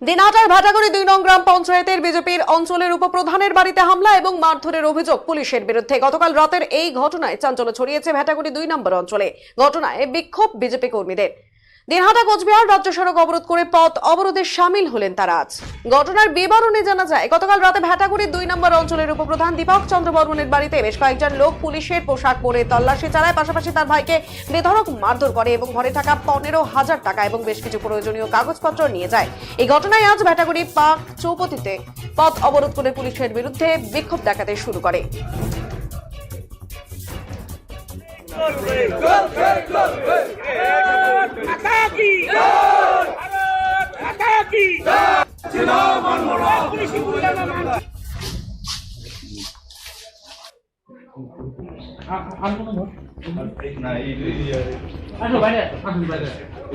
দিনহাটার ভাটাগুড়ি 2 নং গ্রাম পঞ্চায়েতের বিজেপির অঞ্চলের উপপ্রধানের বাড়িতে হামলা এবং মারধরের অভিযোগ পুলিশের বিরুদ্ধে। গতকাল রাতের এই ঘটনায় চাঞ্চল্য ছড়িয়েছে ভাটাগুড়ি 2 নম্বর অঞ্চলে। ঘটনায় বিক্ষোভ বিজেপি কর্মীদের। দিনহাটা কোচবিহার রাজ্য সড়ক অবরোধ করে পথ অবরোধে সামিল হলেন তারা আজ। ঘটনার বিবরণে জানা যায়, গতকাল রাতে ভাটাগুড়ি 2 নম্বর অঞ্চলের উপপ্রধান দীপক চন্দ্র বর্মনের বাড়িতে বেশ কয়েকজন লোক পুলিশের পোশাক পরে তল্লাশি চালায়, পাশাপাশি তার ভাইকে বেধড়ক মারধর করে এবং ঘরে থাকা 15,000 টাকা এবং বেশ কিছু প্রয়োজনীয় কাগজপত্র নিয়ে যায়। এই ঘটনায় আজ ভাটাগুড়ি পার্ক চৌপতিতে পথ অবরোধ করে পুলিশের বিরুদ্ধে বিক্ষোভ দেখাতে শুরু করে।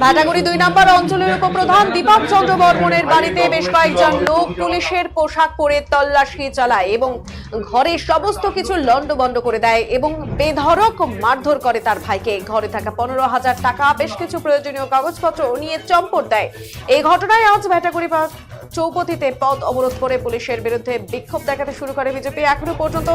ভাটাগুড়ি 2 নম্বর অঞ্চলের উপপ্রধান দীপক চন্দ্র বর্মনের বাড়িতে বেশ কয়েকজন লোক পুলিশের পোশাক পরে তল্লাশি চালায় এবং ঘরে সমস্ত কিছু লন্ডভন্ড করে দেয় এবং বেধড়ক মারধর করে তার ভাইকে। ঘরে থাকা 15,000 টাকা, বেশ কিছু প্রয়োজনীয় কাগজপত্র নিয়ে চম্পট দেয়। এই ঘটনায় আজ ভাটাগুড়ি চৌপতিতে পথ অবরোধ করে পুলিশের বিরুদ্ধে বিক্ষোভ দেখাতে শুরু করে বিজেপি। এখনো পর্যন্ত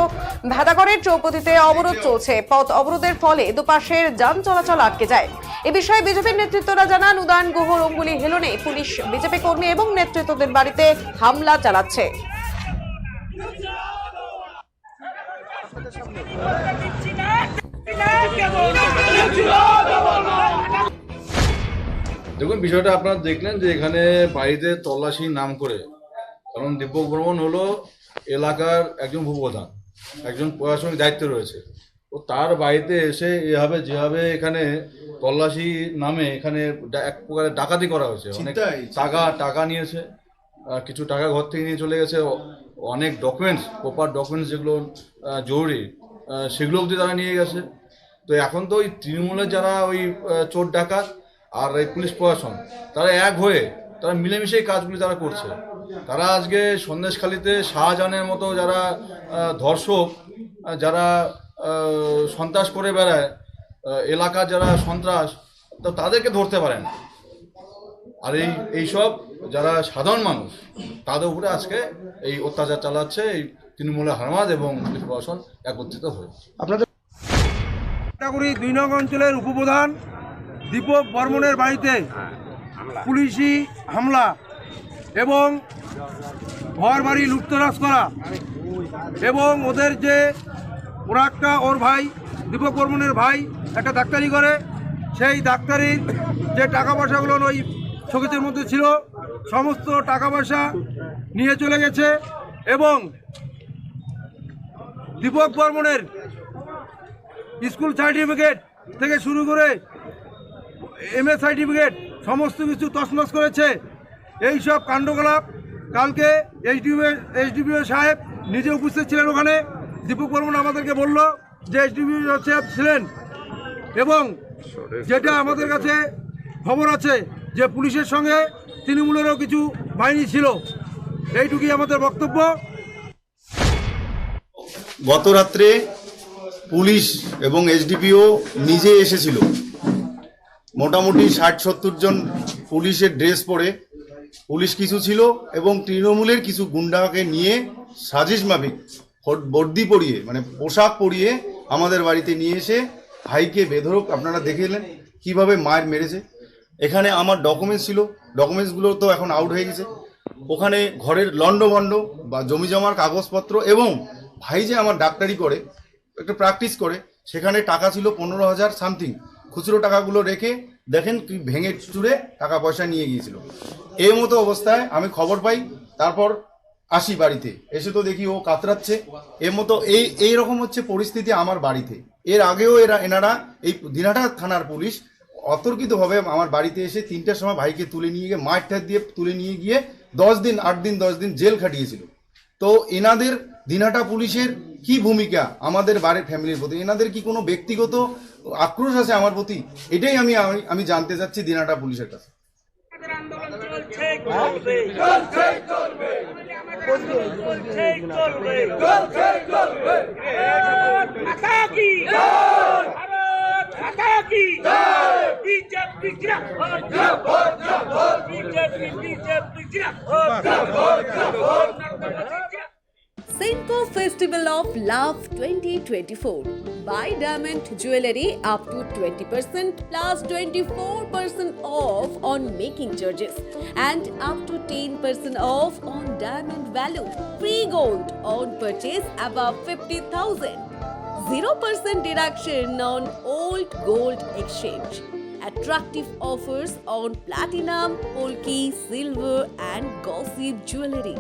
ভাটাগড়ের চৌপতিতে অবরোধ চলছে। পথ অবরোধের ফলে দুপাশের যান চলাচল আটকে যায়। এ বিষয়ে বিজেপির নেতৃত্বরা জানান, উদয়ন গুহ রঙ্গুলি হেলনে পুলিশ বিজেপি কর্মী এবং নেতৃত্বদের বাড়িতে হামলা চালাচ্ছে। দেখুন, বিষয়টা আপনারা দেখলেন যে এখানে বাড়িতে তল্লাশির নাম করে, কারণ দীপক বর্মন হলো এলাকার একজন উপপ্রধান, একজন প্রশাসনিক দায়িত্বে রয়েছে। তো তার বাড়িতে এসে এভাবে যেভাবে এখানে তল্লাশি নামে এখানে এক প্রকারের ডাকাতি করা হয়েছে। অনেক টাকা নিয়েছে, কিছু টাকা ঘর থেকে নিয়ে চলে গেছে, অনেক ডকুমেন্টস, প্রপার ডকুমেন্টস যেগুলো জরুরি সেগুলো অবধি তারা নিয়ে গেছে। তো এখন তো ওই তৃণমূলের যারা ওই চোর ডাকাত আর এই পুলিশ প্রশাসন, তারা এক হয়ে তারা মিলেমিশে এই কাজগুলি তারা করছে। তারা আজকে সন্দেশখালিতে শাহজাহানের মতো যারা ধর্ষক, যারা সন্ত্রাস করে বেড়ায়, এলাকার যারা সন্ত্রাস, তো তাদেরকে ধরতে পারে না। আর এইসব যারা সাধারণ মানুষ, তাদের উপরে আজকে এই অত্যাচার চালাচ্ছে এই তৃণমূলের হারমাদ এবং পুলিশ প্রশাসন একত্রিত হয়ে। আপনাদের ভাটাগুড়ি 2 নং অঞ্চলের উপপ্রধান দীপক বর্মনের বাড়িতে পুলিশি হামলা এবং ঘর বাড়ি লুটতরাজ করা এবং ওদের যে ওরা ওর ভাই দীপক বর্মনের ভাই একটা ডাক্তারি করে, সেই ডাক্তারির যে টাকা পয়সাগুলো ওই শোকেসের মধ্যে ছিল সমস্ত টাকা পয়সা নিয়ে চলে গেছে এবং দীপক বর্মনের স্কুল সার্টিফিকেট থেকে শুরু করে MA সার্টিফিকেট সমস্ত কিছু তছনছ করেছে। এই সব কাণ্ডকলাপ কালকে এসডিপিও সাহেব নিজে উপস্থিত ছিলেন ওখানে। দীপক বর্মন আমাদেরকে বলল যে এসডিপিও সাহেব ছিলেন এবং যেটা আমাদের কাছে খবর আছে যে পুলিশের সঙ্গে তৃণমূলেরও কিছু বাহিনী ছিল। এইটুকুই আমাদের বক্তব্য। গত রাত্রে পুলিশ এবং এসডিপিও নিজে এসেছিল, মোটামুটি 60-70 জন পুলিশের ড্রেস পরে, পুলিশ কিছু ছিল এবং তৃণমূলের কিছু গুন্ডাকে নিয়ে সাজিশ মাফিক বর্দি পরিয়ে, মানে পোশাক পরিয়ে আমাদের বাড়িতে নিয়ে এসে ভাইকে বেধড়ক, আপনারা দেখেলেন কিভাবে মায়ের মেরেছে। এখানে আমার ডকুমেন্টস ছিল, ডকুমেন্টসগুলো তো এখন আউট হয়ে গেছে। ওখানে ঘরের লন্ডভন্ড বা জমি জমার কাগজপত্র এবং ভাই যে আমার ডাক্তারি করে, একটা প্র্যাকটিস করে, সেখানে টাকা ছিল 15,000 সামথিং। খুচরো টাকাগুলো রেখে দেখেন কি ভেঙে চুরে টাকা পয়সা নিয়ে গিয়েছিল। এই মতো অবস্থায় আমি খবর পাই, তারপর আসি বাড়িতে, এসে তো দেখি ও কাতরাচ্ছে। এর মতো এইরকম হচ্ছে পরিস্থিতি আমার বাড়িতে। এর আগেও এনারা এই দিনহাটা থানার পুলিশ অতর্কিতভাবে আমার বাড়িতে এসে 3টার সময় ভাইকে তুলে নিয়ে গিয়ে মাঠ দিয়ে তুলে নিয়ে গিয়ে 10 দিন 10 দিন জেল খাটিয়েছিল। তো এনাদের দিনহাটা পুলিশের কি ভূমিকা আমাদের বাড়ির ফ্যামিলির প্রতি, এনাদের কি কোনো ব্যক্তিগত আক্রোশ আছে আমার প্রতি, এটাই আমি জানতে চাচ্ছি দিনহাটা পুলিশের কাছে। BJP Senco Festival of Love 2024. Buy diamond jewelry up to 20% plus 24% off on making charges and up to 10% off on diamond value. Free gold on purchase above 50,000. 0% deduction on old gold exchange. Attractive offers on platinum, polki, silver and gossip jewelry.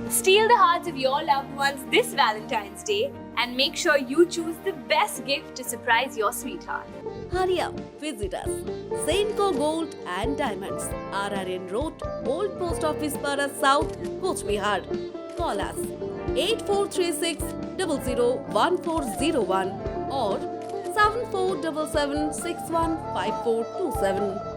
Steal the hearts of your loved ones this Valentine's Day and make sure you choose the best gift to surprise your sweetheart. Hurry up, visit us. Senco Gold and Diamonds, RRN Road, Old Post Office Para South, Coach Bihar. Call us 8436 001401 or 7477615427.